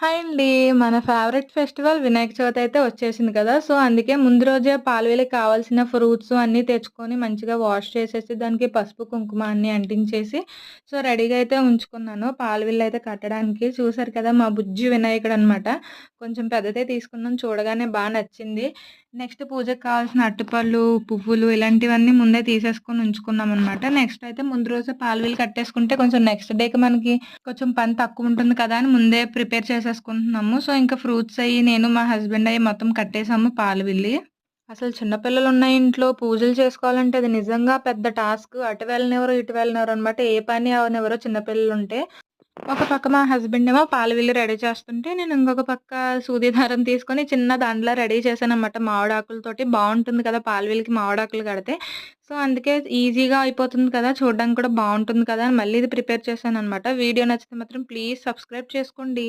Hi అండి. మన favourite festival Vinayaka Chavithi అయితే వచ్చేసింది కదా! సో, అందుకే ముందు రోజే పాలవేలకి కావాల్సిన ఫ్రూట్స్ అన్నీ తెచ్చుకొని మంచిగా వాష్ చేసేసి దానికి పసుపు, కుంకుమ అన్నీ అంటించేసి సో, రెడీగా అయితే ఉంచుకున్నాను. పాలవిల్లయితే కట్టడానికి. చూసారు కదా! మా బుజ్జి వినాయకుడనమాట. కొంచెం పెద్దదే తీసుకున్నాం. చూడగానే నచ్చింది. నెక్స్ట్ పూజకి కావాల్సిన అరటిపళ్ళు, పువ్వులు ఇలాంటివన్నీ ముందే తీసేసుకొని ఉంచుకున్నామనమాట. నెక్స్ట్ అయితే ముందు రోజే పాలవిల్లు కట్టేసుకుంటే కొంచెం నెక్స్ట్ డేకి మనకి కొంచెం పని తక్కువుంటుంది కదా! అని ముందే ప్రిపేర్ చేసేసుకుంటున్నాము. సో, ఇంకా ఫ్రూట్స్ అయ్యి నేను, మా హస్బెండ్ అయ్యి మొత్తం కట్టేసాము పాలవిల్లి. అసలు చిన్న పిల్లలున్న ఇంట్లో పూజలు చేసుకోవాలంటే అది నిజంగా పెద్ద టాస్క్. అటు వెళ్ళనివ్వరు, ఇటు వెళ్ళనివ్వరు అనమాట. ఏ పని అవ్వనివ్వరు చిన్న పిల్లలుంటే. ఒక పక్క మా హస్బెండ్ ఏమో పాలవిల్లి రెడీ చేస్తుంటే, నేను ఇంకొక పక్క సూది దారం తీసుకొని చిన్న దండలా రెడీ చేశాననమాట మామిడాకులతోటి. బావుంటుంది కదా! పాలవిల్లికి మామిడాకులు కడితే. సో, అందుకే ఈజీగా అయిపోతుంది కదా! చూడడానికి కూడా బావుంటుంది కదా! అని మళ్ళీ ఇది ప్రిపేర్ చేశాననమాట. వీడియో నచ్చితే మాత్రం ప్లీజ్ సబ్స్క్రైబ్ చేసుకోండి.